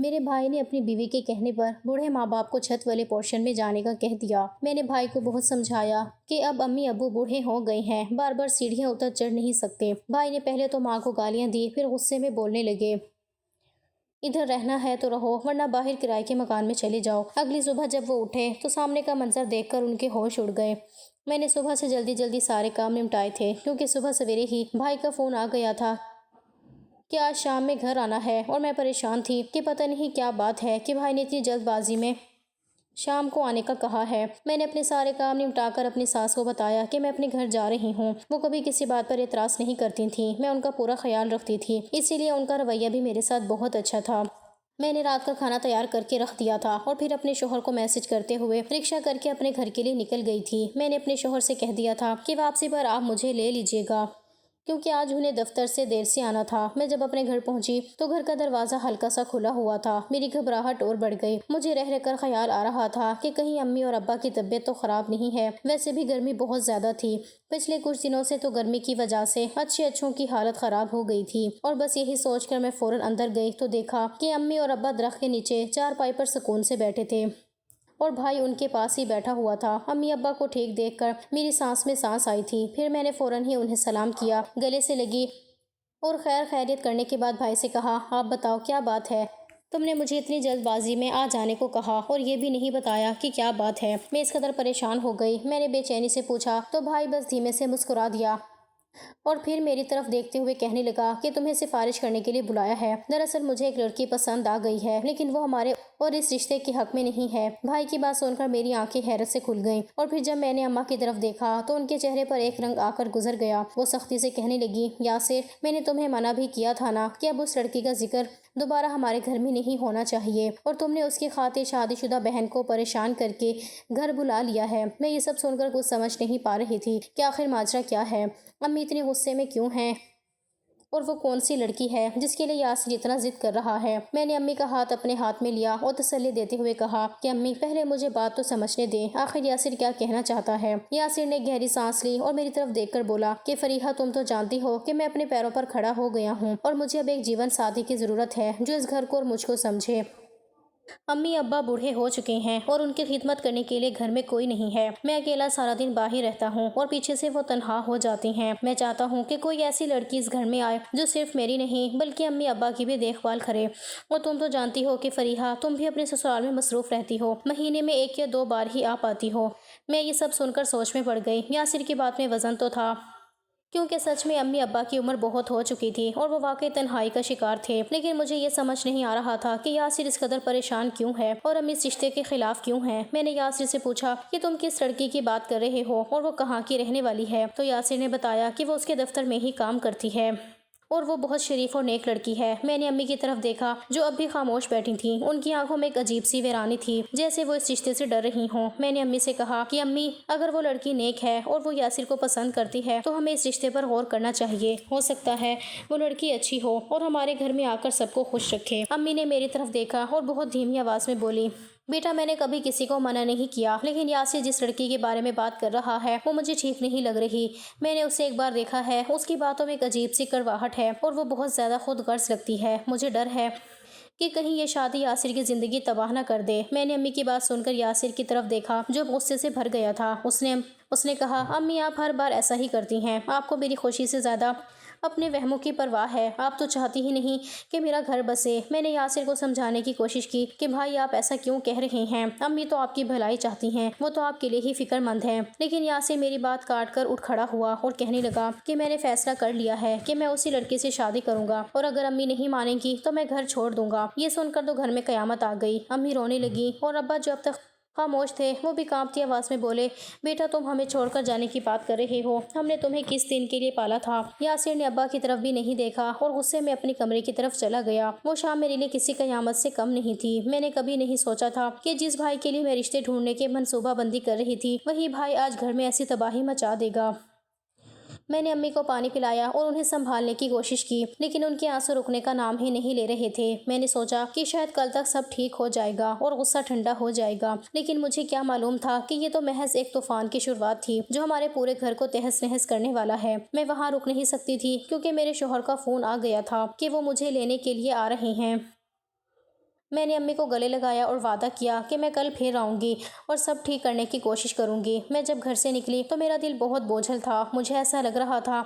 میرے بھائی نے اپنی بیوی کے کہنے پر بوڑھے ماں باپ کو چھت والے پورشن میں جانے کا کہہ دیا۔ میں نے بھائی کو بہت سمجھایا کہ اب امی ابو بوڑھے ہو گئے ہیں، بار بار سیڑھیاں اتر چڑھ نہیں سکتے۔ بھائی نے پہلے تو ماں کو گالیاں دی، پھر غصے میں بولنے لگے، ادھر رہنا ہے تو رہو ورنہ باہر کرائے کے مکان میں چلے جاؤ۔ اگلی صبح جب وہ اٹھے تو سامنے کا منظر دیکھ کر ان کے ہوش اڑ گئے۔ میں نے صبح سے جلدی جلدی سارے کام نمٹائے تھے، کیونکہ صبح سویرے ہی بھائی کا فون آ گیا تھا کہ آج شام میں گھر آنا ہے، اور میں پریشان تھی کہ پتہ نہیں کیا بات ہے کہ بھائی نے اتنی جلد بازی میں شام کو آنے کا کہا ہے۔ میں نے اپنے سارے کام نمٹا کر اپنی ساس کو بتایا کہ میں اپنے گھر جا رہی ہوں۔ وہ کبھی کسی بات پر اعتراض نہیں کرتی تھیں، میں ان کا پورا خیال رکھتی تھی، اسی لیے ان کا رویہ بھی میرے ساتھ بہت اچھا تھا۔ میں نے رات کا کھانا تیار کر کے رکھ دیا تھا اور پھر اپنے شوہر کو میسج کرتے ہوئے رکشہ کر کے اپنے گھر کے لیے نکل گئی تھی۔ میں نے اپنے شوہر سے کہہ دیا تھا کہ واپسی پر آپ مجھے لے لیجیے گا، کیونکہ آج انہیں دفتر سے دیر سے آنا تھا۔ میں جب اپنے گھر پہنچی تو گھر کا دروازہ ہلکا سا کھلا ہوا تھا۔ میری گھبراہٹ اور بڑھ گئی۔ مجھے رہ رہ کر خیال آ رہا تھا کہ کہیں امی اور ابا کی طبیعت تو خراب نہیں ہے۔ ویسے بھی گرمی بہت زیادہ تھی، پچھلے کچھ دنوں سے تو گرمی کی وجہ سے اچھوں کی حالت خراب ہو گئی تھی، اور بس یہی سوچ کر میں فوراً اندر گئی تو دیکھا کہ امی اور ابا درخت کے نیچے چارپائی پر سکون سے بیٹھے تھے اور بھائی ان کے پاس ہی بیٹھا ہوا تھا۔ امی ابا کو ٹھیک دیکھ کر میری سانس میں سانس آئی تھی۔ پھر میں نے فوراً ہی انہیں سلام کیا، گلے سے لگی اور خیر خیریت کرنے کے بعد بھائی سے کہا، آپ بتاؤ کیا بات ہے؟ تم نے مجھے اتنی جلد بازی میں آ جانے کو کہا اور یہ بھی نہیں بتایا کہ کیا بات ہے۔ میں اس قدر پریشان ہو گئی۔ میں نے بے چینی سے پوچھا تو بھائی بس دھیمے سے مسکرا دیا اور پھر میری طرف دیکھتے ہوئے کہنے لگا کہ تمہیں سفارش کرنے کے لیے بلایا ہے۔ دراصل مجھے ایک لڑکی پسند آ گئی ہے، لیکن وہ ہمارے اور اس رشتے کے حق میں نہیں ہے۔ بھائی کی بات سن کر میری آنکھیں حیرت سے کھل گئیں، اور پھر جب میں نے اماں کی طرف دیکھا تو ان کے چہرے پر ایک رنگ آ کر گزر گیا۔ وہ سختی سے کہنے لگی، یاسر، میں نے تمہیں منع بھی کیا تھا نا کہ اب اس لڑکی کا ذکر دوبارہ ہمارے گھر میں نہیں ہونا چاہیے، اور تم نے اس کی خاطر شادی شدہ بہن کو پریشان کر کے گھر بلا لیا ہے۔ میں یہ سب سن کر کچھ سمجھ نہیں پا رہی تھی کہ آخر ماجرا کیا ہے، امی اتنی غصے میں کیوں ہیں، اور وہ کون سی لڑکی ہے جس کے لیے یاسر اتنا ضد کر رہا ہے۔ میں نے امی کا ہاتھ اپنے ہاتھ میں لیا اور تسلی دیتے ہوئے کہا کہ امی، پہلے مجھے بات تو سمجھنے دیں، آخر یاسر کیا کہنا چاہتا ہے۔ یاسر نے گہری سانس لی اور میری طرف دیکھ کر بولا کہ فریحہ، تم تو جانتی ہو کہ میں اپنے پیروں پر کھڑا ہو گیا ہوں، اور مجھے اب ایک جیون ساتھی کی ضرورت ہے جو اس گھر کو اور مجھ کو سمجھے۔ امی ابا بوڑھے ہو چکے ہیں اور ان کی خدمت کرنے کے لیے گھر میں کوئی نہیں ہے۔ میں اکیلا سارا دن باہر رہتا ہوں اور پیچھے سے وہ تنہا ہو جاتی ہیں۔ میں چاہتا ہوں کہ کوئی ایسی لڑکی اس گھر میں آئے جو صرف میری نہیں بلکہ امی ابا کی بھی دیکھ بھال کرے۔ اور تم تو جانتی ہو کہ فریحہ، تم بھی اپنے سسرال میں مصروف رہتی ہو، مہینے میں 1 یا 2 بار ہی آ پاتی ہو۔ میں یہ سب سن کر سوچ میں پڑ گئی۔ یاسر کی بات میں وزن تو تھا، کیونکہ سچ میں امی ابا کی عمر بہت ہو چکی تھی اور وہ واقعی تنہائی کا شکار تھے، لیکن مجھے یہ سمجھ نہیں آ رہا تھا کہ یاسر اس قدر پریشان کیوں ہے اور امی اس رشتے کے خلاف کیوں ہیں۔ میں نے یاسر سے پوچھا کہ تم کس لڑکی کی بات کر رہے ہو اور وہ کہاں کی رہنے والی ہے، تو یاسر نے بتایا کہ وہ اس کے دفتر میں ہی کام کرتی ہے اور وہ بہت شریف اور نیک لڑکی ہے۔ میں نے امی کی طرف دیکھا جو اب بھی خاموش بیٹھی تھیں۔ ان کی آنکھوں میں ایک عجیب سی ویرانی تھی، جیسے وہ اس رشتے سے ڈر رہی ہوں۔ میں نے امی سے کہا کہ امی، اگر وہ لڑکی نیک ہے اور وہ یاسر کو پسند کرتی ہے تو ہمیں اس رشتے پر غور کرنا چاہیے، ہو سکتا ہے وہ لڑکی اچھی ہو اور ہمارے گھر میں آ کر سب کو خوش رکھے۔ امی نے میری طرف دیکھا اور بہت دھیمی آواز میں بولی، بیٹا، میں نے کبھی کسی کو منع نہیں کیا، لیکن یاسر جس لڑکی کے بارے میں بات کر رہا ہے وہ مجھے ٹھیک نہیں لگ رہی۔ میں نے اسے ایک بار دیکھا ہے، اس کی باتوں میں ایک عجیب سی کڑواہٹ ہے اور وہ بہت زیادہ خود غرض لگتی ہے۔ مجھے ڈر ہے کہ کہیں یہ شادی یاسر کی زندگی تباہ نہ کر دے۔ میں نے امی کی بات سن کر یاسر کی طرف دیکھا جو غصے سے بھر گیا تھا۔ اس نے کہا، امی، آپ ہر بار ایسا ہی کرتی ہیں، آپ کو میری خوشی سے زیادہ اپنے وہموں کی پرواہ ہے، آپ تو چاہتی ہی نہیں کہ میرا گھر بسے۔ میں نے یاسر کو سمجھانے کی کوشش کی کہ بھائی، آپ ایسا کیوں کہہ رہے ہیں، امی تو آپ کی بھلائی چاہتی ہیں، وہ تو آپ کے لیے ہی فکر مند ہیں، لیکن یاسر میری بات کاٹ کر اٹھ کھڑا ہوا اور کہنے لگا کہ میں نے فیصلہ کر لیا ہے کہ میں اسی لڑکی سے شادی کروں گا، اور اگر امی نہیں مانیں گی تو میں گھر چھوڑ دوں گا۔ یہ سن کر تو گھر میں قیامت آ گئی۔ امی رونے لگی اور ابا جو اب تک خاموش تھے وہ بھی کانپتی آواز میں بولے، بیٹا، تم ہمیں چھوڑ کر جانے کی بات کر رہے ہو، ہم نے تمہیں کس دن کے لیے پالا تھا۔ یاسر نے ابا کی طرف بھی نہیں دیکھا اور غصے میں اپنے کمرے کی طرف چلا گیا۔ وہ شام میرے لیے کسی قیامت سے کم نہیں تھی۔ میں نے کبھی نہیں سوچا تھا کہ جس بھائی کے لیے میں رشتے ڈھونڈنے کے منصوبہ بندی کر رہی تھی وہی بھائی آج گھر میں ایسی تباہی مچا دے گا۔ میں نے امی کو پانی پلایا اور انہیں سنبھالنے کی کوشش کی، لیکن ان کے آنسو رکنے کا نام ہی نہیں لے رہے تھے۔ میں نے سوچا کہ شاید کل تک سب ٹھیک ہو جائے گا اور غصہ ٹھنڈا ہو جائے گا، لیکن مجھے کیا معلوم تھا کہ یہ تو محض ایک طوفان کی شروعات تھی جو ہمارے پورے گھر کو تہس نہس کرنے والا ہے۔ میں وہاں رک نہیں سکتی تھی کیونکہ میرے شوہر کا فون آ گیا تھا کہ وہ مجھے لینے کے لیے آ رہے ہیں۔ میں نے امی کو گلے لگایا اور وعدہ کیا کہ میں کل پھر آؤں گی اور سب ٹھیک کرنے کی کوشش کروں گی۔ میں جب گھر سے نکلی تو میرا دل بہت بوجھل تھا، مجھے ایسا لگ رہا تھا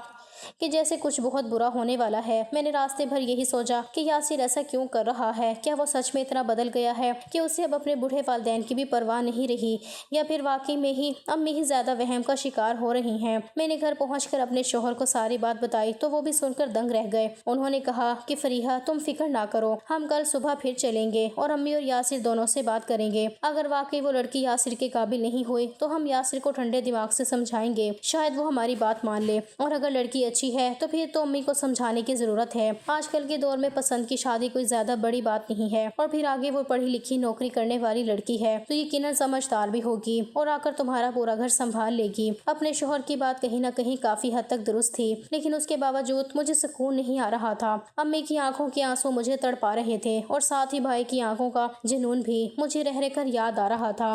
کہ جیسے کچھ بہت برا ہونے والا ہے۔ میں نے راستے بھر یہی سوچا کہ یاسر ایسا کیوں کر رہا ہے؟ کیا وہ سچ میں اتنا بدل گیا ہے کہ اسے اب اپنے بوڑھے والدین کی بھی پرواہ نہیں رہی، یا پھر واقعی میں ہی امی ہی زیادہ وہم کا شکار ہو رہی ہیں؟ میں نے گھر پہنچ کر اپنے شوہر کو ساری بات بتائی تو وہ بھی سن کر دنگ رہ گئے۔ انہوں نے کہا کہ فریحہ تم فکر نہ کرو، ہم کل صبح پھر چلیں گے اور امی اور یاسر دونوں سے بات کریں گے۔ اگر واقعی وہ لڑکی یاسر کے قابل نہیں ہوئی تو ہم یاسر کو ٹھنڈے دماغ سے سمجھائیں گے، شاید وہ ہماری بات مان لے، اور اگر لڑکی اچھی ہے تو پھر تو امی کو سمجھانے کی ضرورت ہے۔ آج کل کے دور میں پسند کی شادی کوئی زیادہ بڑی بات نہیں ہے، اور پھر آگے وہ پڑھی لکھی نوکری کرنے والی لڑکی ہے تو یقیناً سمجھدار بھی ہوگی اور آ کر تمہارا پورا گھر سنبھال لے گی۔ اپنے شوہر کی بات کہیں نہ کہیں کافی حد تک درست تھی، لیکن اس کے باوجود مجھے سکون نہیں آ رہا تھا۔ امی کی آنکھوں کے آنسو مجھے تڑپا رہے تھے اور ساتھ ہی بھائی کی آنکھوں کا جنون بھی مجھے رہ رہ کر یاد آ رہا تھا۔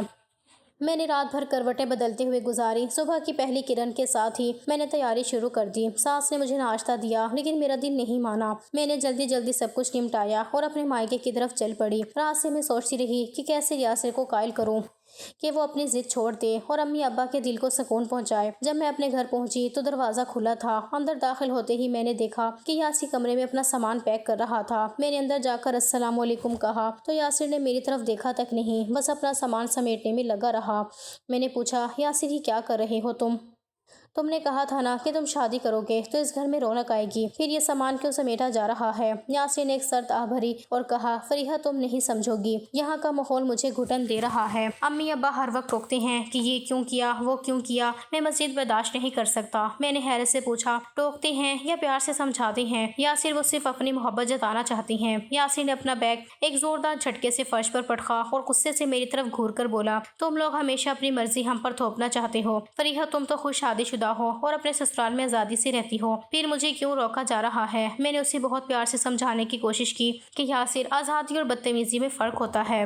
میں نے رات بھر کروٹیں بدلتے ہوئے گزاری۔ صبح کی پہلی کرن کے ساتھ ہی میں نے تیاری شروع کر دی۔ ساس نے مجھے ناشتہ دیا لیکن میرا دل نہیں مانا۔ میں نے جلدی جلدی سب کچھ نمٹایا اور اپنے مائکے کی طرف چل پڑی۔ رات سے میں سوچتی رہی کہ کیسے یاسر کو قائل کروں کہ وہ اپنی ضد چھوڑ دے اور امی ابا کے دل کو سکون پہنچائے۔ جب میں اپنے گھر پہنچی تو دروازہ کھلا تھا۔ اندر داخل ہوتے ہی میں نے دیکھا کہ یاسر کمرے میں اپنا سامان پیک کر رہا تھا۔ میں نے اندر جا کر السلام علیکم کہا تو یاسر نے میری طرف دیکھا تک نہیں، بس اپنا سامان سمیٹنے میں لگا رہا۔ میں نے پوچھا، یاسر یہ کیا کر رہے ہو تم نے کہا تھا نا کہ تم شادی کرو گے تو اس گھر میں رونق آئے گی، پھر یہ سامان کیوں سمیٹا جا رہا ہے؟ یاسر نے ایک سرد آہ بھری اور کہا، فریحہ تم نہیں سمجھو گی، یہاں کا ماحول مجھے گھٹن دے رہا ہے۔ امی ابا ہر وقت ٹوکتے ہیں کہ یہ کیوں کیا، وہ کیوں کیا، میں مزید برداشت نہیں کر سکتا۔ میں نے حیرت سے پوچھا، ٹوکتے ہیں یا پیار سے سمجھاتے ہیں؟ یاسر وہ صرف اپنی محبت جتانا چاہتی ہیں۔ یاسر نے اپنا بیگ ایک زوردار جھٹکے سے فرش پر پٹکا اور غصے سے میری طرف گھور کر بولا، تم لوگ ہمیشہ اپنی مرضی ہم پر تھوپنا چاہتے ہو۔ فریحہ تم تو خود شادی شدہ ہو اور اپنے سسرال میں آزادی سے رہتی ہو، پھر مجھے کیوں روکا جا رہا ہے؟ میں نے اسے بہت پیار سے سمجھانے کی کوشش کی کہ یاسر، آزادی اور بدتمیزی میں فرق ہوتا ہے۔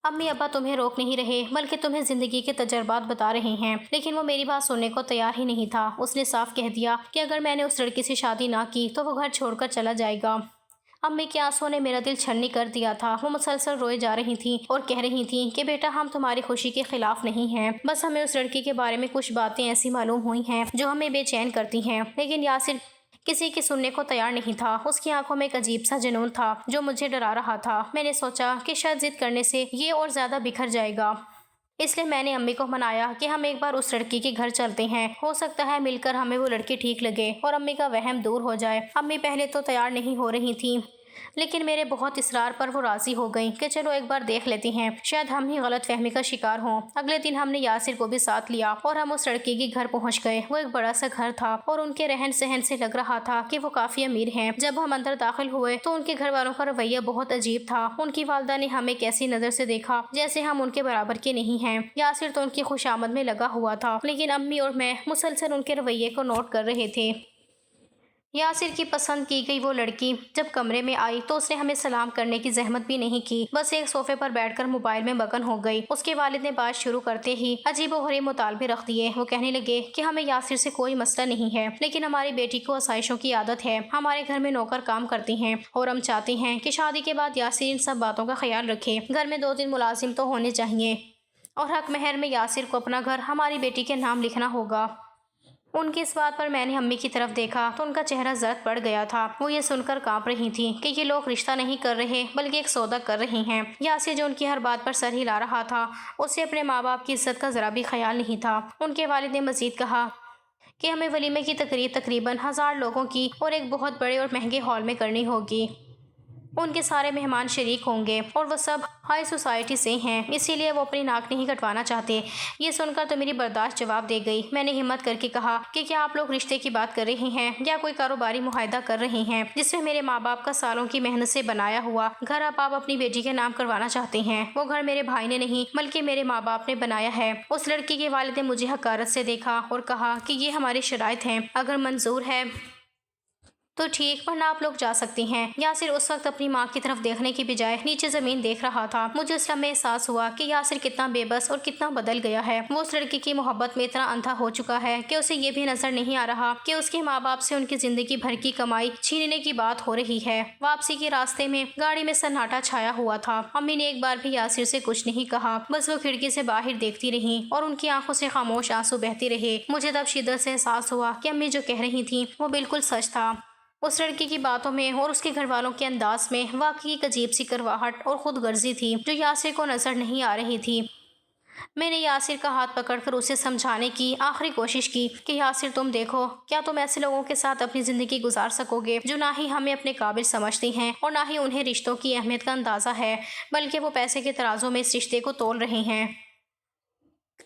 امی ابا تمہیں روک نہیں رہے بلکہ تمہیں زندگی کے تجربات بتا رہے ہیں، لیکن وہ میری بات سننے کو تیار ہی نہیں تھا۔ اس نے صاف کہہ دیا کہ اگر میں نے اس لڑکی سے شادی نہ کی تو وہ گھر چھوڑ کر چلا جائے گا۔ امی کے آنسوں نے میرا دل چھلنی کر دیا تھا۔ وہ مسلسل روئے جا رہی تھیں اور کہہ رہی تھیں کہ بیٹا ہم تمہاری خوشی کے خلاف نہیں ہیں، بس ہمیں اس لڑکی کے بارے میں کچھ باتیں ایسی معلوم ہوئی ہیں جو ہمیں بے چین کرتی ہیں۔ لیکن یاسر کسی کی سننے کو تیار نہیں تھا۔ اس کی آنکھوں میں ایک عجیب سا جنون تھا جو مجھے ڈرا رہا تھا۔ میں نے سوچا کہ شاید ضد کرنے سے یہ اور زیادہ بکھر جائے گا، اس لیے میں نے امی کو منایا کہ ہم ایک بار اس لڑکی کے گھر چلتے ہیں، ہو سکتا ہے مل کر ہمیں وہ لڑکی ٹھیک لگے اور امی کا وہم دور ہو جائے۔ امی پہلے تو تیار نہیں ہو رہی تھیں، لیکن میرے بہت اصرار پر وہ راضی ہو گئیں کہ چلو ایک بار دیکھ لیتے ہیں، شاید ہم ہی غلط فہمی کا شکار ہوں۔ اگلے دن ہم نے یاسر کو بھی ساتھ لیا اور ہم اس لڑکی کے گھر پہنچ گئے۔ وہ ایک بڑا سا گھر تھا اور ان کے رہن سہن سے لگ رہا تھا کہ وہ کافی امیر ہیں۔ جب ہم اندر داخل ہوئے تو ان کے گھر والوں کا رویہ بہت عجیب تھا۔ ان کی والدہ نے ہمیں ایسی نظر سے دیکھا جیسے ہم ان کے برابر کے نہیں ہیں۔ یاسر تو ان کی خوشامد میں لگا ہوا تھا، لیکن امی اور میں مسلسل ان کے رویے کو نوٹ کر رہے تھے۔ یاسر کی پسند کی گئی وہ لڑکی جب کمرے میں آئی تو اس نے ہمیں سلام کرنے کی زحمت بھی نہیں کی، بس ایک صوفے پر بیٹھ کر موبائل میں مگن ہو گئی۔ اس کے والد نے بات شروع کرتے ہی عجیب و غریب مطالبے رکھ دیے۔ وہ کہنے لگے کہ ہمیں یاسر سے کوئی مسئلہ نہیں ہے، لیکن ہماری بیٹی کو آسائشوں کی عادت ہے، ہمارے گھر میں نوکر کام کرتے ہیں اور ہم چاہتے ہیں کہ شادی کے بعد یاسر ان سب باتوں کا خیال رکھے۔ گھر میں 2-3 ملازم تو ہونے چاہیے اور حق مہر میں یاسر کو اپنا گھر ہماری بیٹی کے نام لکھنا ہوگا۔ ان کی اس بات پر میں نے امی کی طرف دیکھا تو ان کا چہرہ زرد پڑ گیا تھا۔ وہ یہ سن کر کانپ رہی تھیں کہ یہ لوگ رشتہ نہیں کر رہے بلکہ ایک سودا کر رہے ہیں۔ یاسر جو ان کی ہر بات پر سر ہلا رہا تھا، اسے اپنے ماں باپ کی عزت کا ذرا بھی خیال نہیں تھا۔ ان کے والد نے مزید کہا کہ ہمیں ولیمے کی تقریب تقریباً 1000 لوگوں کی اور ایک بہت بڑے اور مہنگے ہال میں کرنی ہوگی۔ ان کے سارے مہمان شریک ہوں گے اور وہ سب ہائی سوسائٹی سے ہیں، اسی لیے وہ اپنی ناک نہیں کٹوانا چاہتے۔ یہ سن کر تو میری برداشت جواب دے گئی۔ میں نے ہمت کر کے کہا کہ کیا آپ لوگ رشتے کی بات کر رہے ہیں یا کوئی کاروباری معاہدہ کر رہے ہیں جس میں میرے ماں باپ کا سالوں کی محنت سے بنایا ہوا گھر آپ اپنی بیٹی کے نام کروانا چاہتے ہیں؟ وہ گھر میرے بھائی نے نہیں بلکہ میرے ماں باپ نے بنایا ہے۔ اس لڑکی کے والد نے مجھے حقارت سے دیکھا اور کہا کہ یہ ہماری شرائط ہیں، اگر منظور ہے تو ٹھیک، ورنہ آپ لوگ جا سکتی ہیں۔ یاسر اس وقت اپنی ماں کی طرف دیکھنے کی بجائے نیچے زمین دیکھ رہا تھا۔ مجھے اس لمحے احساس ہوا کہ یاسر کتنا بے بس اور کتنا بدل گیا ہے۔ وہ اس لڑکی کی محبت میں اتنا اندھا ہو چکا ہے کہ اسے یہ بھی نظر نہیں آ رہا کہ اس کے ماں باپ سے ان کی زندگی بھر کی کمائی چھیننے کی بات ہو رہی ہے۔ واپسی کے راستے میں گاڑی میں سناٹا چھایا ہوا تھا۔ امی نے ایک بار بھی یاسر سے کچھ نہیں کہا، بس وہ کھڑکی سے باہر دیکھتی رہی اور ان کی آنکھوں سے خاموش آنسو بہتے رہے۔ مجھے تب شدت سے احساس ہوا کہ امی جو کہہ رہی تھیں وہ بالکل سچ تھا۔ اس لڑکی کی باتوں میں اور اس کے گھر والوں کے انداز میں واقعی ایک عجیب سی کرواہٹ اور خود غرضی تھی جو یاسر کو نظر نہیں آ رہی تھی۔ میں نے یاسر کا ہاتھ پکڑ کر اسے سمجھانے کی آخری کوشش کی کہ یاسر تم دیکھو، کیا تم ایسے لوگوں کے ساتھ اپنی زندگی گزار سکو گے جو نہ ہی ہمیں اپنے قابل سمجھتے ہیں اور نہ ہی انہیں رشتوں کی اہمیت کا اندازہ ہے، بلکہ وہ پیسے کے ترازوں میں اس رشتے کو تول رہے ہیں۔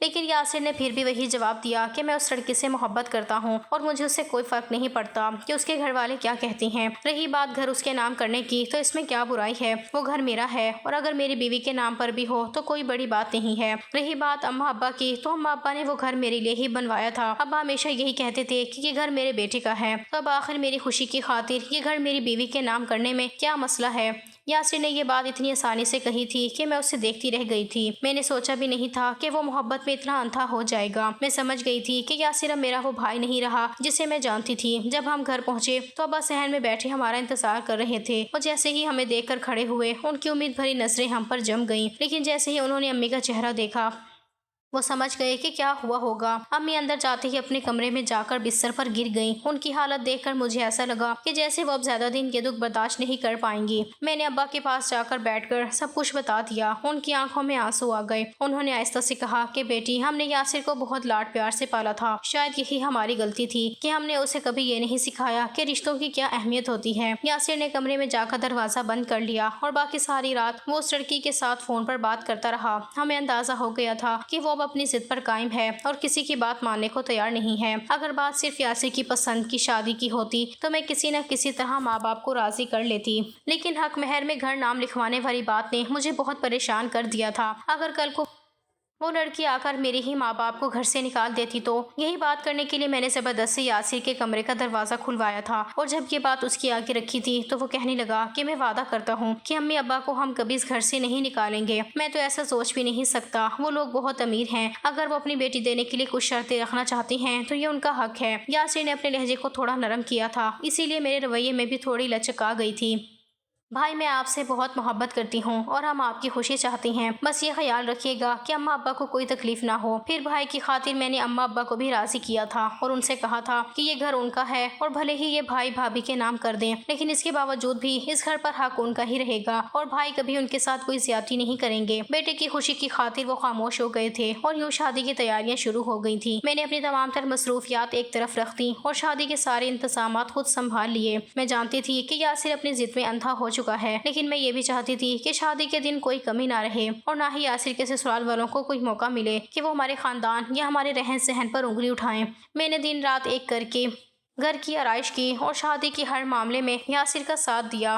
لیکن یاسر نے پھر بھی وہی جواب دیا کہ میں اس لڑکی سے محبت کرتا ہوں اور مجھے اس سے کوئی فرق نہیں پڑتا کہ اس کے گھر والے کیا کہتے ہیں۔ رہی بات گھر اس کے نام کرنے کی تو اس میں کیا برائی ہے، وہ گھر میرا ہے اور اگر میری بیوی کے نام پر بھی ہو تو کوئی بڑی بات نہیں ہے۔ رہی بات اماں ابا کی تو اماں ابا نے وہ گھر میرے لیے ہی بنوایا تھا۔ ابا ہمیشہ یہی کہتے تھے کہ یہ گھر میرے بیٹے کا ہے، تو اب آخر میری خوشی کی خاطر یہ گھر میری بیوی کے نام کرنے میں کیا مسئلہ ہے؟ یاسر نے یہ بات اتنی آسانی سے کہی تھی کہ میں اسے دیکھتی رہ گئی تھی۔ میں نے سوچا بھی نہیں تھا کہ وہ محبت میں اتنا اندھا ہو جائے گا۔ میں سمجھ گئی تھی کہ یاسر اب میرا وہ بھائی نہیں رہا جسے میں جانتی تھی۔ جب ہم گھر پہنچے تو ابا صحن میں بیٹھے ہمارا انتظار کر رہے تھے اور جیسے ہی ہمیں دیکھ کر کھڑے ہوئے ان کی امید بھری نظریں ہم پر جم گئیں، لیکن جیسے ہی انہوں نے امی کا چہرہ دیکھا وہ سمجھ گئے کہ کیا ہوا ہوگا۔ امی اندر جاتے ہی اپنے کمرے میں جا کر بستر پر گر گئیں۔ ان کی حالت دیکھ کر مجھے ایسا لگا کہ جیسے وہ اب زیادہ دن یہ دکھ برداشت نہیں کر پائیں گی۔ میں نے ابا کے پاس جا کر بیٹھ کر سب کچھ بتا دیا۔ ان کی آنکھوں میں آنسو آ گئے۔ انہوں نے آہستہ سے کہا کہ بیٹی، ہم نے یاسر کو بہت لاڈ پیار سے پالا تھا، شاید یہی ہماری غلطی تھی کہ ہم نے اسے کبھی یہ نہیں سکھایا کہ رشتوں کی کیا اہمیت ہوتی ہے۔ یاسر نے کمرے میں جا کر دروازہ بند کر لیا اور باقی ساری رات وہ اس لڑکی کے ساتھ فون پر بات کرتا رہا۔ ہمیں اندازہ ہو گیا تھا کہ وہ اب اپنی ضد پر قائم ہے اور کسی کی بات ماننے کو تیار نہیں ہے۔ اگر بات صرف یاسر کی پسند کی شادی کی ہوتی تو میں کسی نہ کسی طرح ماں باپ کو راضی کر لیتی، لیکن حق مہر میں گھر نام لکھوانے والی بات نے مجھے بہت پریشان کر دیا تھا۔ اگر کل کو وہ لڑکی آ کر میرے ہی ماں باپ کو گھر سے نکال دیتی تو یہی بات کرنے کے لیے میں نے زبردستی یاسر کے کمرے کا دروازہ کھلوایا تھا اور جب یہ بات اس کی آگے رکھی تھی تو وہ کہنے لگا کہ میں وعدہ کرتا ہوں کہ امی ابا کو ہم کبھی اس گھر سے نہیں نکالیں گے۔ میں تو ایسا سوچ بھی نہیں سکتا، وہ لوگ بہت امیر ہیں، اگر وہ اپنی بیٹی دینے کے لیے کچھ شرطیں رکھنا چاہتی ہیں تو یہ ان کا حق ہے۔ یاسر نے اپنے لہجے کو تھوڑا نرم کیا تھا، اسی لیے میرے رویے میں بھی تھوڑی لچک آ گئی تھی۔ بھائی، میں آپ سے بہت محبت کرتی ہوں اور ہم آپ کی خوشی چاہتی ہیں، بس یہ خیال رکھیے گا کہ اماں ابا کو کوئی تکلیف نہ ہو۔ پھر بھائی کی خاطر میں نے اماں ابا کو بھی راضی کیا تھا اور ان سے کہا تھا کہ یہ گھر ان کا ہے اور بھلے ہی یہ بھائی بھابھی کے نام کر دیں، لیکن اس کے باوجود بھی اس گھر پر حق ان کا ہی رہے گا اور بھائی کبھی ان کے ساتھ کوئی زیادتی نہیں کریں گے۔ بیٹے کی خوشی کی خاطر وہ خاموش ہو گئے تھے اور یوں شادی کی تیاریاں شروع ہو گئی تھیں۔ میں نے اپنی تمام تر مصروفیات ایک طرف رکھ دی اور شادی کے سارے انتظامات خود سنبھال لیے۔ میں جانتی تھی کہ یاسر اپنی ضد میں اندھا ہو چکا ہے، لیکن میں یہ بھی چاہتی تھی کہ شادی کے دن کوئی کمی نہ رہے اور نہ ہی یاسر کے سسرال والوں کو کوئی موقع ملے کہ وہ ہمارے خاندان یا ہمارے رہن سہن پر انگلی اٹھائیں۔ میں نے دن رات ایک کر کے گھر کی آرائش کی اور شادی کے ہر معاملے میں یاسر کا ساتھ دیا،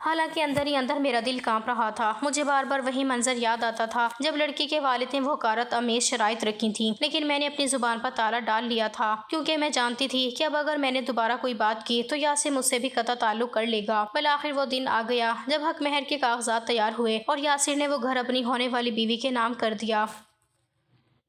حالانکہ اندر ہی اندر میرا دل کانپ رہا تھا۔ مجھے بار بار وہی منظر یاد آتا تھا جب لڑکی کے والد نے وہ حقارت آمیز شرائط رکھی تھیں، لیکن میں نے اپنی زبان پر تالا ڈال لیا تھا کیونکہ میں جانتی تھی کہ اب اگر میں نے دوبارہ کوئی بات کی تو یاسر مجھ سے بھی قطع تعلق کر لے گا۔ بالآخر وہ دن آ گیا جب حق مہر کے کاغذات تیار ہوئے اور یاسر نے وہ گھر اپنی ہونے والی بیوی کے نام کر دیا۔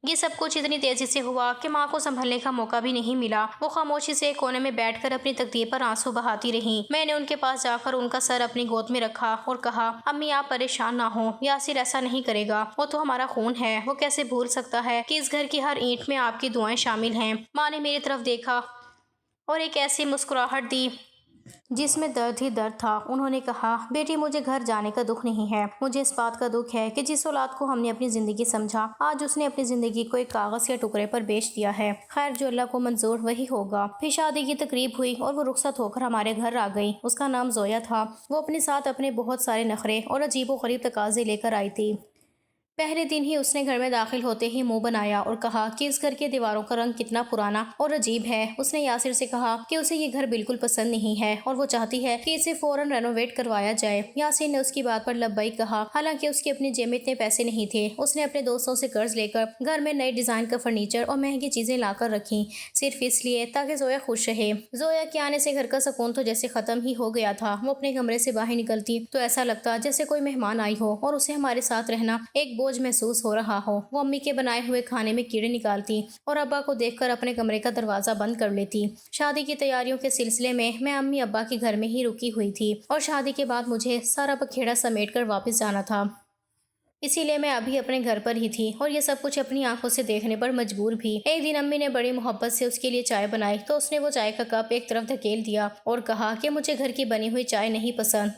یہ سب کچھ اتنی تیزی سے ہوا کہ ماں کو سنبھلنے کا موقع بھی نہیں ملا۔ وہ خاموشی سے ایک کونے میں بیٹھ کر اپنی تقدیر پر آنسو بہاتی رہیں۔ میں نے ان کے پاس جا کر ان کا سر اپنی گود میں رکھا اور کہا، امی آپ پریشان نہ ہوں، یاسر ایسا نہیں کرے گا، وہ تو ہمارا خون ہے، وہ کیسے بھول سکتا ہے کہ اس گھر کی ہر اینٹ میں آپ کی دعائیں شامل ہیں۔ ماں نے میری طرف دیکھا اور ایک ایسی مسکراہٹ دی جس میں درد ہی درد تھا۔ انہوں نے کہا، بیٹی مجھے گھر جانے کا دکھ نہیں ہے، مجھے اس بات کا دکھ ہے کہ جس اولاد کو ہم نے اپنی زندگی سمجھا آج اس نے اپنی زندگی کو ایک کاغذ کے ٹکڑے پر بیچ دیا ہے۔ خیر جو اللہ کو منظور وہی ہوگا۔ پھر شادی کی تقریب ہوئی اور وہ رخصت ہو کر ہمارے گھر آ گئی۔ اس کا نام زویا تھا۔ وہ اپنے ساتھ اپنے بہت سارے نخرے اور عجیب و غریب تقاضے لے کر آئی تھی۔ پہلے دن ہی اس نے گھر میں داخل ہوتے ہی منہ بنایا اور کہا کہ اس گھر کے دیواروں کا رنگ کتنا پرانا اور عجیب ہے۔ اس نے یاسر سے کہا کہ اسے یہ گھر بالکل پسند نہیں ہے اور وہ چاہتی ہے کہ اسے فوراً رینوویٹ کروایا جائے۔ یاسر نے اس کی بات پر لبیک کہا، حالانکہ اس کی اپنی جیب میں اتنے پیسے نہیں تھے۔ اس نے اپنے دوستوں سے قرض لے کر گھر میں نئے ڈیزائن کا فرنیچر اور مہنگی چیزیں لا کر رکھی، صرف اس لیے تاکہ زویا خوش رہے۔ زویا کے آنے سے گھر کا سکون تو جیسے ختم ہی ہو گیا تھا۔ وہ اپنے کمرے سے باہر نکلتی تو ایسا لگتا جیسے کوئی مہمان آئی ہو اور اسے ہمارے ساتھ رہنا ایک بوجھ محسوس ہو رہا ہو۔ وہ امی کے بنائے ہوئے کھانے میں کیڑے نکالتی اور ابا کو دیکھ کر اپنے کمرے کا دروازہ بند کر لیتی۔ شادی کی تیاریوں کے سلسلے میں امی ابا کے گھر میں ہی رکی ہوئی تھی اور شادی کے بعد مجھے سارا بکھیڑا سمیٹ کر واپس جانا تھا، اسی لیے میں ابھی اپنے گھر پر ہی تھی اور یہ سب کچھ اپنی آنکھوں سے دیکھنے پر مجبور بھی۔ ایک دن امی نے بڑی محبت سے اس کے لیے چائے بنائی تو اس نے وہ چائے کا کپ ایک طرف دھکیل دیا اور کہا کہ مجھے گھر کی بنی ہوئی چائے نہیں پسند،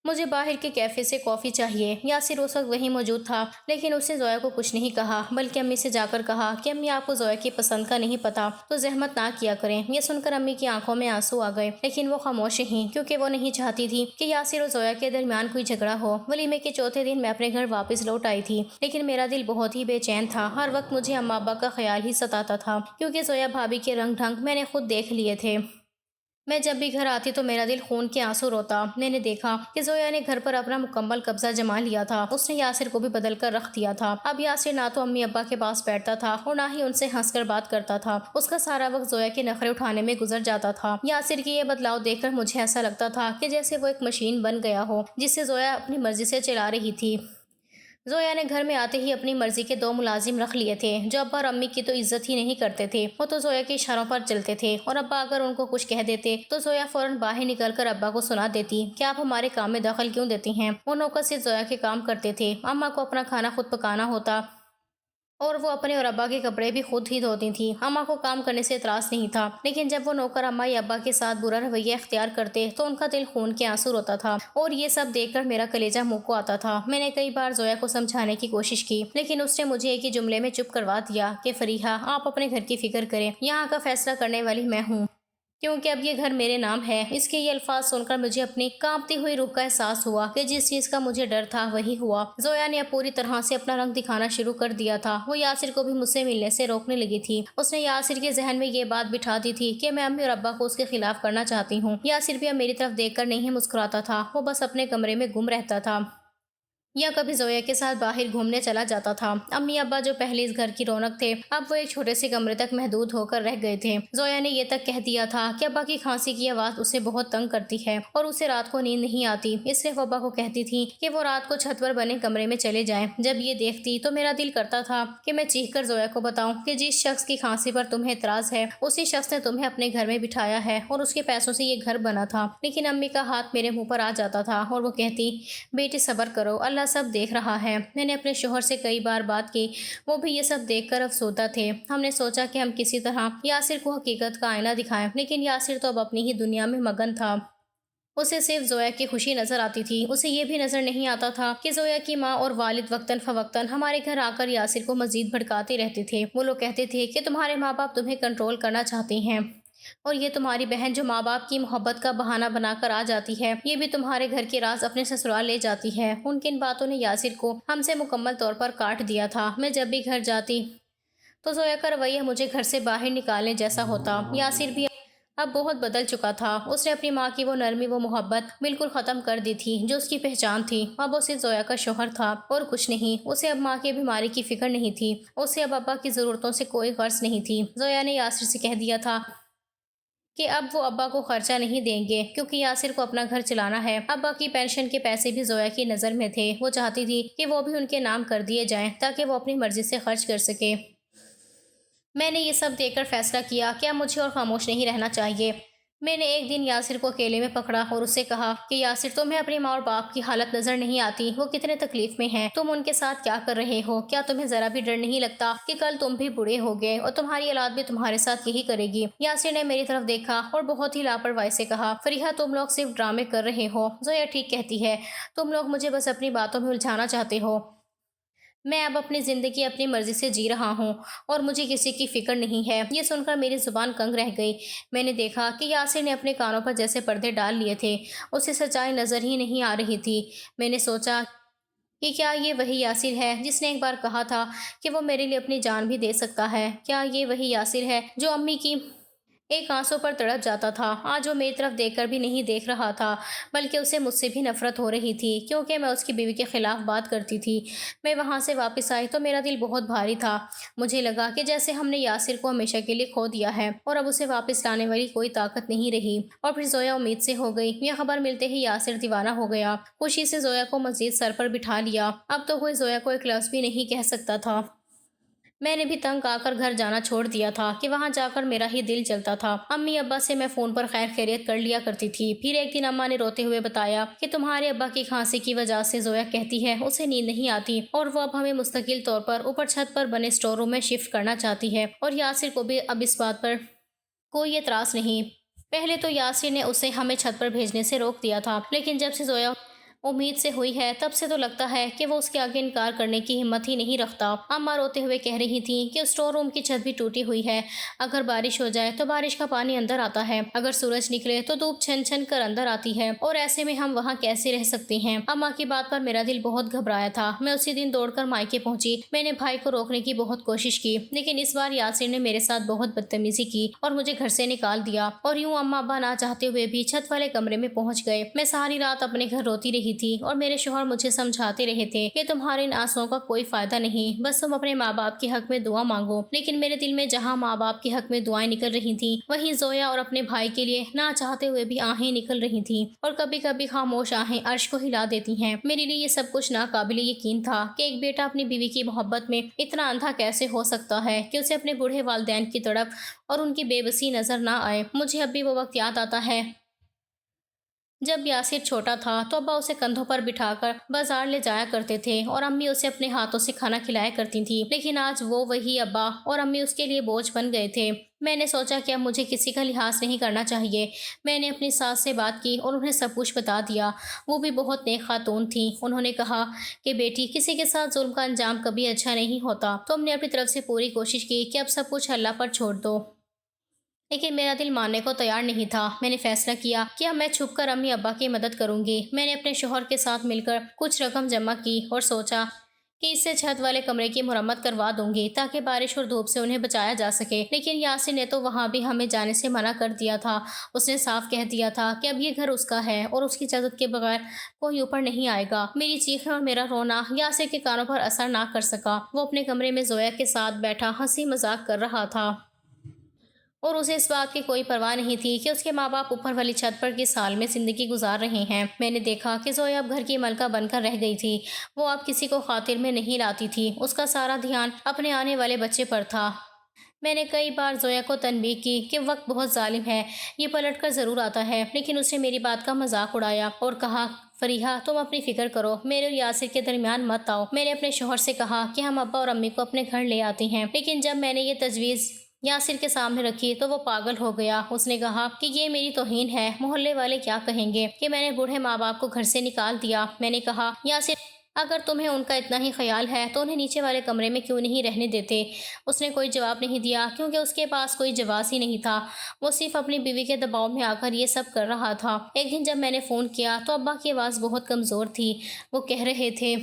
مجھے باہر کے کیفے سے کافی چاہیے۔ یاسر اس وقت وہیں موجود تھا، لیکن اس نے زویا کو کچھ نہیں کہا، بلکہ امی سے جا کر کہا کہ امی، آپ کو زویا کی پسند کا نہیں پتا تو زحمت نہ کیا کریں۔ یہ سن کر امی کی آنکھوں میں آنسو آ گئے، لیکن وہ خاموش رہیں کیونکہ وہ نہیں چاہتی تھی کہ یاسر اور زویا کے درمیان کوئی جھگڑا ہو۔ ولیمے کے چوتھے دن میں اپنے گھر واپس لوٹ آئی تھی، لیکن میرا دل بہت ہی بے چین تھا۔ ہر وقت مجھے اماں ابا کا خیال ہی ستاتا تھا، کیونکہ زویا بھابھی کے رنگ ڈھنگ میں نے خود دیکھ لیے تھے۔ میں جب بھی گھر آتی تو میرا دل خون کے آنسو روتا۔ میں نے دیکھا کہ زویا نے گھر پر اپنا مکمل قبضہ جما لیا تھا۔ اس نے یاسر کو بھی بدل کر رکھ دیا تھا۔ اب یاسر نہ تو امی ابا کے پاس بیٹھتا تھا اور نہ ہی ان سے ہنس کر بات کرتا تھا۔ اس کا سارا وقت زویا کے نخرے اٹھانے میں گزر جاتا تھا۔ یاسر کی یہ بدلاؤ دیکھ کر مجھے ایسا لگتا تھا کہ جیسے وہ ایک مشین بن گیا ہو جسے زویا اپنی مرضی سے چلا رہی تھی۔ زویا نے گھر میں آتے ہی اپنی مرضی کے 2 ملازم رکھ لیے تھے جو ابا اور امی کی تو عزت ہی نہیں کرتے تھے۔ وہ تو زویا کے اشاروں پر چلتے تھے اور ابا اگر ان کو کچھ کہہ دیتے تو زویا فوراً باہر نکل کر ابا کو سنا دیتی کہ آپ ہمارے کام میں دخل کیوں دیتی ہیں۔ وہ نوکر صرف زویا کے کام کرتے تھے۔ اماں کو اپنا کھانا خود پکانا ہوتا اور وہ اپنے اور ابا کے کپڑے بھی خود ہی دھوتی تھیں۔ اماں کو کام کرنے سے اعتراض نہیں تھا، لیکن جب وہ نوکر اماں یا ابا کے ساتھ برا رویہ اختیار کرتے تو ان کا دل خون کے آنسو روتا تھا اور یہ سب دیکھ کر میرا کلیجہ منہ کو آتا تھا۔ میں نے کئی بار زویا کو سمجھانے کی کوشش کی، لیکن اس نے مجھے ایک ہی جملے میں چپ کروا دیا کہ فریحہ، آپ اپنے گھر کی فکر کریں، یہاں کا فیصلہ کرنے والی میں ہوں، کیونکہ اب یہ گھر میرے نام ہے۔ اس کے یہ الفاظ سن کر مجھے اپنی کانپتی ہوئی روح کا احساس ہوا کہ جس چیز کا مجھے ڈر تھا وہی ہوا۔ زویا نے اب پوری طرح سے اپنا رنگ دکھانا شروع کر دیا تھا۔ وہ یاسر کو بھی مجھ سے ملنے سے روکنے لگی تھی۔ اس نے یاسر کے ذہن میں یہ بات بٹھا دی تھی کہ میں امی اور ابا کو اس کے خلاف کرنا چاہتی ہوں۔ یاسر بھی اب میری طرف دیکھ کر نہیں مسکراتا تھا، وہ بس اپنے کمرے میں گم رہتا تھا یا کبھی زویا کے ساتھ باہر گھومنے چلا جاتا تھا۔ امی ابا جو پہلے اس گھر کی رونق تھے، اب وہ ایک چھوٹے سے کمرے تک محدود ہو کر رہ گئے تھے۔ زویا نے یہ تک کہہ دیا تھا کہ ابا کی کھانسی کی آواز اسے بہت تنگ کرتی ہے اور اسے رات کو نیند نہیں آتی، اس لیے وہ ابا کو کہتی تھی کہ وہ رات کو چھت پر بنے کمرے میں چلے جائیں۔ جب یہ دیکھتی تو میرا دل کرتا تھا کہ میں چیخ کر زویا کو بتاؤں کہ جس شخص کی کھانسی پر تمہیں اعتراض ہے اسی شخص نے تمہیں اپنے گھر میں بٹھایا ہے اور اس کے پیسوں سے یہ گھر بنا تھا۔ لیکن امی کا ہاتھ میرے منہ پر آ جاتا تھا اور وہ کہتی، بیٹی صبر کرو، اللہ سب دیکھ رہا ہے۔ میں نے اپنے شوہر سے کئی بار بات کی، وہ بھی یہ سب دیکھ کر افسردہ تھے۔ ہم نے سوچا کہ ہم کسی طرح یاسر کو حقیقت کا آئینہ دکھائیں، لیکن یاسر تو اب اپنی ہی دنیا میں مگن تھا۔ اسے صرف زویا کی خوشی نظر آتی تھی۔ اسے یہ بھی نظر نہیں آتا تھا کہ زویا کی ماں اور والد وقتاً فوقتاً ہمارے گھر آ کر یاسر کو مزید بھڑکاتے رہتے تھے۔ وہ لوگ کہتے تھے کہ تمہارے ماں باپ تمہیں کنٹرول کرنا چاہتے ہیں اور یہ تمہاری بہن جو ماں باپ کی محبت کا بہانہ بنا کر آ جاتی ہے، یہ بھی تمہارے گھر کے راز اپنے سسرال لے جاتی ہے۔ ان کی ان باتوں نے یاسر کو ہم سے مکمل طور پر کاٹ دیا تھا۔ میں جب بھی گھر جاتی تو زویا کا رویہ مجھے گھر سے باہر نکالنے جیسا ہوتا۔ یاسر بھی اب بہت بدل چکا تھا۔ اس نے اپنی ماں کی وہ نرمی، وہ محبت بالکل ختم کر دی تھی جو اس کی پہچان تھی۔ اب وہ صرف زویا کا شوہر تھا اور کچھ نہیں۔ اسے اب ماں کی بیماری کی فکر نہیں تھی، اسے اب ابا کی ضرورتوں سے کوئی غرض نہیں تھی۔ زویا نے یاسر سے کہہ دیا تھا کہ اب وہ ابا کو خرچہ نہیں دیں گے کیونکہ یاسر کو اپنا گھر چلانا ہے۔ ابا کی پینشن کے پیسے بھی زویا کی نظر میں تھے۔ وہ چاہتی تھی کہ وہ بھی ان کے نام کر دیے جائیں تاکہ وہ اپنی مرضی سے خرچ کر سکے۔ میں نے یہ سب دیکھ کر فیصلہ کیا کہ اب مجھے اور خاموش نہیں رہنا چاہیے۔ میں نے ایک دن یاسر کو اکیلے میں پکڑا اور اسے کہا کہ یاسر، تمہیں اپنی ماں اور باپ کی حالت نظر نہیں آتی؟ وہ کتنے تکلیف میں ہیں، تم ان کے ساتھ کیا کر رہے ہو؟ کیا تمہیں ذرا بھی ڈر نہیں لگتا کہ کل تم بھی بوڑھے ہوگے اور تمہاری اولاد بھی تمہارے ساتھ یہی کرے گی؟ یاسر نے میری طرف دیکھا اور بہت ہی لاپرواہی سے کہا، فریحہ، تم لوگ صرف ڈرامے کر رہے ہو۔ زویا ٹھیک کہتی ہے، تم لوگ مجھے بس اپنی باتوں میں الجھانا چاہتے ہو۔ میں اب اپنی زندگی اپنی مرضی سے جی رہا ہوں اور مجھے کسی کی فکر نہیں ہے۔ یہ سن کر میری زبان کنگ رہ گئی۔ میں نے دیکھا کہ یاسر نے اپنے کانوں پر جیسے پردے ڈال لیے تھے، اسے سچائی نظر ہی نہیں آ رہی تھی۔ میں نے سوچا کہ کیا یہ وہی یاسر ہے جس نے ایک بار کہا تھا کہ وہ میرے لیے اپنی جان بھی دے سکتا ہے؟ کیا یہ وہی یاسر ہے جو امی کی ایک آنسوں پر تڑپ جاتا تھا؟ آج وہ میری طرف دیکھ کر بھی نہیں دیکھ رہا تھا، بلکہ اسے مجھ سے بھی نفرت ہو رہی تھی کیونکہ میں اس کی بیوی کے خلاف بات کرتی تھی۔ میں وہاں سے واپس آئی تو میرا دل بہت بھاری تھا۔ مجھے لگا کہ جیسے ہم نے یاسر کو ہمیشہ کے لیے کھو دیا ہے اور اب اسے واپس لانے والی کوئی طاقت نہیں رہی۔ اور پھر زویا امید سے ہو گئی۔ یہ خبر ملتے ہی یاسر دیوانہ ہو گیا۔ خوشی سے زویا کو مزید سر پر بٹھا لیا۔ اب تو کوئی زویا کو ایک لفظ بھی نہیں کہہ سکتا تھا۔ میں نے بھی تنگ آ کر گھر جانا چھوڑ دیا تھا کہ وہاں جا کر میرا ہی دل جلتا تھا۔ امی ابا سے میں فون پر خیر خیریت کر لیا کرتی تھی۔ پھر ایک دن اماں نے روتے ہوئے بتایا کہ تمہارے ابا کی کھانسی کی وجہ سے زویا کہتی ہے اسے نیند نہیں آتی اور وہ اب ہمیں مستقل طور پر اوپر چھت پر بنے اسٹور روم میں شفٹ کرنا چاہتی ہے، اور یاسر کو بھی اب اس بات پر کوئی اعتراض نہیں۔ پہلے تو یاسر نے اسے ہمیں چھت پر بھیجنے سے روک دیا تھا، لیکن جب سے زویا امید سے ہوئی ہے تب سے تو لگتا ہے کہ وہ اس کے آگے انکار کرنے کی ہمت ہی نہیں رکھتا۔ اماں روتے ہوئے کہہ رہی تھیں کہ اسٹور روم کی چھت بھی ٹوٹی ہوئی ہے، اگر بارش ہو جائے تو بارش کا پانی اندر آتا ہے، اگر سورج نکلے تو دھوپ چھن چھن کر اندر آتی ہے، اور ایسے میں ہم وہاں کیسے رہ سکتے ہیں؟ اماں کی بات پر میرا دل بہت گھبرایا تھا۔ میں اسی دن دوڑ کر مائکے پہنچی۔ میں نے بھائی کو روکنے کی بہت کوشش کی، لیکن اس بار یاسر نے میرے ساتھ بہت بدتمیزی کی اور مجھے گھر سے نکال دیا، اور یوں اماں ابا نہ چاہتے ہوئے بھی چھت والے کمرے میں پہنچ گئے۔ میں ساری رات اپنے گھر روتی رہی تھی اور میرے شوہر مجھے سمجھاتے رہے تھے کہ تمہارے ان آنسوؤں کا کوئی فائدہ نہیں، بس تم اپنے ماں باپ کے حق میں دعا مانگو۔ لیکن میرے دل میں جہاں ماں باپ کے حق میں دعائیں نکل رہی تھیں، وہیں زویا اور اپنے بھائی کے لیے نہ چاہتے ہوئے بھی آہیں نکل رہی تھیں، اور کبھی کبھی خاموش آہیں عرش کو ہلا دیتی ہیں۔ میرے لیے یہ سب کچھ ناقابل یقین تھا کہ ایک بیٹا اپنی بیوی کی محبت میں اتنا اندھا کیسے ہو سکتا ہے کہ اسے اپنے بوڑھے والدین کی تڑپ اور ان کی بے بسی نظر نہ آئے۔ مجھے اب بھی وہ وقت یاد آتا ہے جب یاسر چھوٹا تھا تو ابا اسے کندھوں پر بٹھا کر بازار لے جایا کرتے تھے اور امی اسے اپنے ہاتھوں سے کھانا کھلایا کرتی تھی، لیکن آج وہ وہی ابا اور امی اس کے لیے بوجھ بن گئے تھے۔ میں نے سوچا کہ اب مجھے کسی کا لحاظ نہیں کرنا چاہیے۔ میں نے اپنی ساس سے بات کی اور انہیں سب کچھ بتا دیا۔ وہ بھی بہت نیک خاتون تھیں۔ انہوں نے کہا کہ بیٹی، کسی کے ساتھ ظلم کا انجام کبھی اچھا نہیں ہوتا۔ تم نے اپنی طرف سے پوری کوشش کی کہ اب سب کچھ اللہ پر چھوڑ دو، لیکن میرا دل ماننے کو تیار نہیں تھا۔ میں نے فیصلہ کیا کہ اب میں چھپ کر امی ابا کی مدد کروں گی۔ میں نے اپنے شوہر کے ساتھ مل کر کچھ رقم جمع کی اور سوچا کہ اس سے چھت والے کمرے کی مرمت کروا دوں گی تاکہ بارش اور دھوپ سے انہیں بچایا جا سکے۔ لیکن یاسر نے تو وہاں بھی ہمیں جانے سے منع کر دیا تھا۔ اس نے صاف کہہ دیا تھا کہ اب یہ گھر اس کا ہے اور اس کی اجازت کے بغیر کوئی اوپر نہیں آئے گا۔ میری چیخیں اور میرا رونا یاسر کے کانوں پر اثر نہ کر سکا۔ وہ اپنے کمرے میں زویا کے ساتھ بیٹھا ہنسی مذاق کر رہا تھا، اور اسے اس بات کی کوئی پرواہ نہیں تھی کہ اس کے ماں باپ اوپر والی چھت پر کس حال میں زندگی گزار رہے ہیں۔ میں نے دیکھا کہ زویا اب گھر کی ملکہ بن کر رہ گئی تھی۔ وہ اب کسی کو خاطر میں نہیں لاتی تھی۔ اس کا سارا دھیان اپنے آنے والے بچے پر تھا۔ میں نے کئی بار زویا کو تنبیہ کی کہ وقت بہت ظالم ہے، یہ پلٹ کر ضرور آتا ہے، لیکن اس نے میری بات کا مذاق اڑایا اور کہا، فریحہ تم اپنی فکر کرو، میرے اور یاسر کے درمیان مت آؤ۔ میں نے اپنے شوہر سے کہا کہ ہم ابا اور امی کو اپنے گھر لے آتے ہیں، لیکن جب میں نے یہ تجویز یاسر کے سامنے رکھی تو وہ پاگل ہو گیا۔ اس نے کہا کہ یہ میری توہین ہے، محلے والے کیا کہیں گے کہ میں نے بوڑھے ماں باپ کو گھر سے نکال دیا۔ میں نے کہا، یاسر اگر تمہیں ان کا اتنا ہی خیال ہے تو انہیں نیچے والے کمرے میں کیوں نہیں رہنے دیتے؟ اس نے کوئی جواب نہیں دیا کیونکہ اس کے پاس کوئی جواز ہی نہیں تھا۔ وہ صرف اپنی بیوی کے دباؤ میں آ کر یہ سب کر رہا تھا۔ ایک دن جب میں نے فون کیا تو ابا کی آواز بہت کمزور تھی۔ وہ کہہ رہے تھے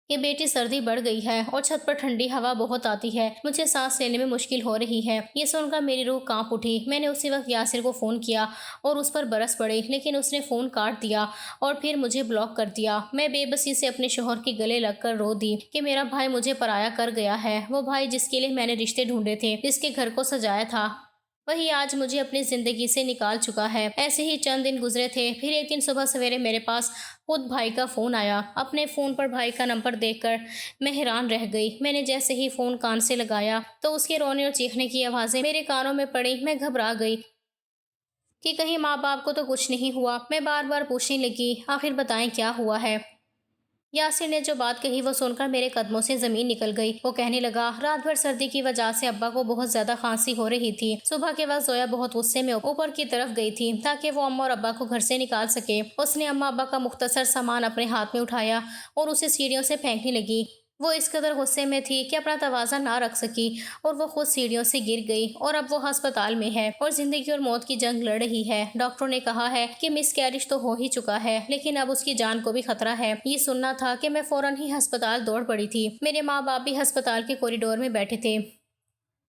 کہ بیٹی سردی بڑھ گئی ہے اور چھت پر ٹھنڈی ہوا بہت آتی ہے، مجھے سانس لینے میں مشکل ہو رہی ہے۔ یہ سن کر میری روح کانپ اٹھی۔ میں نے اسی وقت یاسر کو فون کیا اور اس پر برس پڑی، لیکن اس نے فون کاٹ دیا اور پھر مجھے بلاک کر دیا۔ میں بے بسی سے اپنے شوہر کے گلے لگ کر رو دی کہ میرا بھائی مجھے پرایا کر گیا ہے۔ وہ بھائی جس کے لیے میں نے رشتے ڈھونڈے تھے، جس کے گھر کو سجایا تھا، وہی آج مجھے اپنی زندگی سے نکال چکا ہے۔ ایسے ہی چند دن گزرے تھے، پھر ایک دن صبح سویرے میرے پاس خود بھائی کا فون آیا۔ اپنے فون پر بھائی کا نمبر دیکھ کر میں حیران رہ گئی۔ میں نے جیسے ہی فون کان سے لگایا تو اس کے رونے اور چیخنے کی آوازیں میرے کانوں میں پڑی۔ میں گھبرا گئی کہ کہیں ماں باپ کو تو کچھ نہیں ہوا۔ میں بار بار پوچھنے لگی، آخر بتائیں کیا ہوا ہے؟ یاسر نے جو بات کہی وہ سن کر میرے قدموں سے زمین نکل گئی۔ وہ کہنے لگا، رات بھر سردی کی وجہ سے ابا کو بہت زیادہ کھانسی ہو رہی تھی۔ صبح کے وقت زویا بہت غصے میں اوپر کی طرف گئی تھی تاکہ وہ اماں اور ابا کو گھر سے نکال سکے۔ اس نے اماں ابا کا مختصر سامان اپنے ہاتھ میں اٹھایا اور اسے سیڑھیوں سے پھینکنے لگی۔ وہ اس قدر غصے میں تھی کہ اپنا توازن نہ رکھ سکی اور وہ خود سیڑھیوں سے گر گئی، اور اب وہ ہسپتال میں ہے اور زندگی اور موت کی جنگ لڑ رہی ہے۔ ڈاکٹروں نے کہا ہے کہ مس کیرج تو ہو ہی چکا ہے، لیکن اب اس کی جان کو بھی خطرہ ہے۔ یہ سننا تھا کہ میں فوراً ہی ہسپتال دوڑ پڑی تھی۔ میرے ماں باپ بھی ہسپتال کے کوریڈور میں بیٹھے تھے۔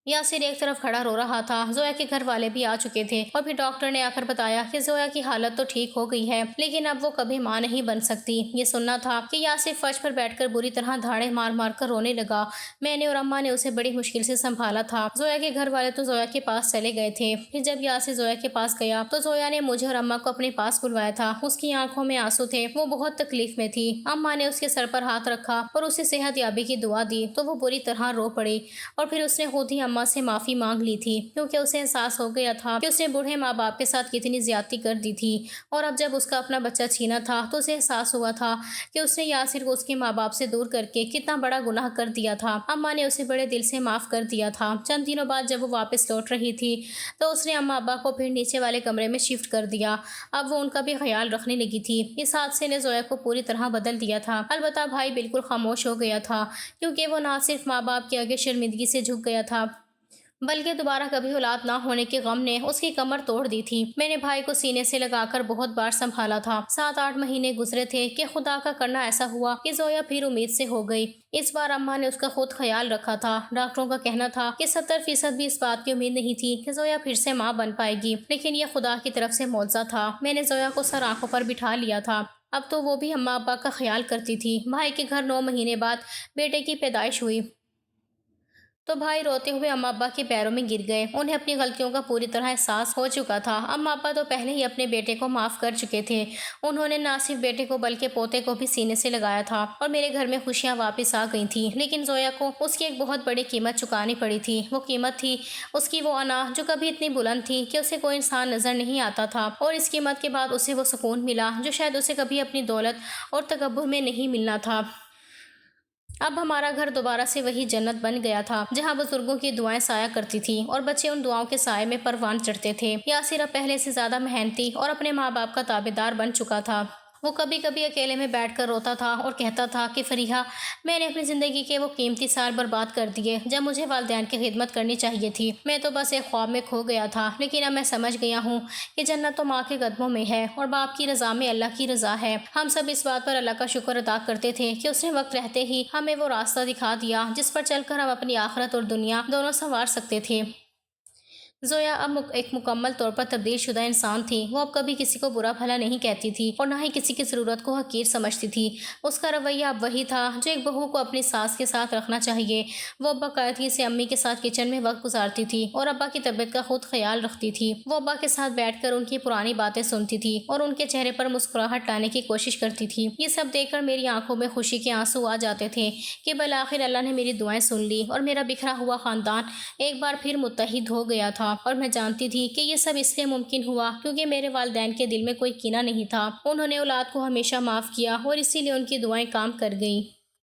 یاسر ایک طرف کھڑا رو رہا تھا۔ زویا کے گھر والے بھی آ چکے تھے اور پھر ڈاکٹر نے آ کر بتایا کہ زویا کی حالت تو ٹھیک ہو گئی ہے، لیکن اب وہ کبھی ماں نہیں بن سکتی۔ یہ سننا تھا کہ یاسر فرش پر بیٹھ کر بری طرح دھاڑے مار مار کر رونے لگا۔ میں نے اور اماں نے اسے بڑی مشکل سے سنبھالا تھا۔ زویا کے گھر والے تو زویا کے پاس چلے گئے تھے۔ پھر جب یاسر زویا کے پاس گیا تو زویا نے مجھے اور اماں کو اپنے پاس بلوایا تھا۔ اس کی آنکھوں میں آنسو تھے، وہ بہت تکلیف میں تھی۔ اماں نے اس کے سر پر ہاتھ رکھا اور اسے صحت یابی کی دعا دی تو وہ بری طرح رو پڑی، اور پھر اس نے خود ہی اماں سے معافی مانگ لی تھی، کیونکہ اسے احساس ہو گیا تھا کہ اس نے بوڑھے ماں باپ کے ساتھ کتنی زیادتی کر دی تھی، اور اب جب اس کا اپنا بچہ چھینا تھا تو اسے احساس ہوا تھا کہ اس نے یاسر کو اس کے ماں باپ سے دور کر کے کتنا بڑا گناہ کر دیا تھا۔ اماں نے اسے بڑے دل سے معاف کر دیا تھا۔ چند دنوں بعد جب وہ واپس لوٹ رہی تھی تو اس نے اماں ابا کو پھر نیچے والے کمرے میں شفٹ کر دیا۔ اب وہ ان کا بھی خیال رکھنے لگی تھی۔ اس حادثے نے زویا کو پوری طرح بدل دیا تھا۔ البتہ بھائی بالکل خاموش ہو گیا تھا، کیونکہ وہ نہ صرف ماں باپ کے آگے شرمندگی سے جھک گیا تھا، بلکہ دوبارہ کبھی اولاد نہ ہونے کے غم نے اس کی کمر توڑ دی تھی۔ میں نے بھائی کو سینے سے لگا کر بہت بار سنبھالا تھا۔ 7-8 مہینے گزرے تھے کہ خدا کا کرنا ایسا ہوا کہ زویا پھر امید سے ہو گئی۔ اس بار اماں نے اس کا خود خیال رکھا تھا۔ ڈاکٹروں کا کہنا تھا کہ 70% بھی اس بات کی امید نہیں تھی کہ زویا پھر سے ماں بن پائے گی، لیکن یہ خدا کی طرف سے معجزہ تھا۔ میں نے زویا کو سر آنکھوں پر بٹھا لیا تھا۔ اب تو وہ بھی اماں ابا کا خیال کرتی تھی۔ بھائی کے گھر 9 مہینے بعد بیٹے کی پیدائش ہوئی تو بھائی روتے ہوئے اماں ابا کے پیروں میں گر گئے۔ انہیں اپنی غلطیوں کا پوری طرح احساس ہو چکا تھا۔ اماں ابا تو پہلے ہی اپنے بیٹے کو معاف کر چکے تھے۔ انہوں نے نہ صرف بیٹے کو بلکہ پوتے کو بھی سینے سے لگایا تھا، اور میرے گھر میں خوشیاں واپس آ گئی تھیں۔ لیکن زویا کو اس کی ایک بہت بڑی قیمت چکانی پڑی تھی۔ وہ قیمت تھی اس کی وہ انا جو کبھی اتنی بلند تھی کہ اسے کوئی انسان نظر نہیں آتا تھا، اور اس قیمت کے بعد اسے وہ سکون ملا جو شاید اسے کبھی اپنی دولت اور تکبر میں نہیں ملنا تھا۔ اب ہمارا گھر دوبارہ سے وہی جنت بن گیا تھا جہاں بزرگوں کی دعائیں سایہ کرتی تھیں اور بچے ان دعاؤں کے سائے میں پروان چڑھتے تھے۔ یاسر اب پہلے سے زیادہ محنتی اور اپنے ماں باپ کا تابعدار بن چکا تھا۔ وہ کبھی کبھی اکیلے میں بیٹھ کر روتا تھا اور کہتا تھا کہ فریحہ، میں نے اپنی زندگی کے وہ قیمتی سال برباد کر دیے جب مجھے والدین کی خدمت کرنی چاہیے تھی۔ میں تو بس ایک خواب میں کھو گیا تھا، لیکن اب میں سمجھ گیا ہوں کہ جنت تو ماں کے قدموں میں ہے اور باپ کی رضا میں اللہ کی رضا ہے۔ ہم سب اس بات پر اللہ کا شکر ادا کرتے تھے کہ اس نے وقت رہتے ہی ہمیں وہ راستہ دکھا دیا جس پر چل کر ہم اپنی آخرت اور دنیا دونوں سنوار سکتے تھے۔ زویا اب ایک مکمل طور پر تبدیل شدہ انسان تھی۔ وہ اب کبھی کسی کو برا بھلا نہیں کہتی تھی اور نہ ہی کسی کی ضرورت کو حقیر سمجھتی تھی۔ اس کا رویہ اب وہی تھا جو ایک بہو کو اپنی ساس کے ساتھ رکھنا چاہیے۔ وہ اب باقاعدگی سے امی کے ساتھ کچن میں وقت گزارتی تھی اور ابا کی طبیعت کا خود خیال رکھتی تھی۔ وہ ابا کے ساتھ بیٹھ کر ان کی پرانی باتیں سنتی تھی اور ان کے چہرے پر مسکراہٹ لانے کی کوشش کرتی تھی۔ یہ سب دیکھ کر میری آنکھوں میں خوشی کے آنسو آ جاتے تھے کہ بالآخر اللہ نے میری دعائیں سن لی اور میرا بکھرا ہوا خاندان ایک بار پھر متحد ہو گیا تھا۔ اور میں جانتی تھی کہ یہ سب اس لیے ممکن ہوا کیونکہ میرے والدین کے دل میں کوئی کینہ نہیں تھا۔ انہوں نے اولاد کو ہمیشہ معاف کیا اور اسی لیے ان کی دعائیں کام کر گئیں۔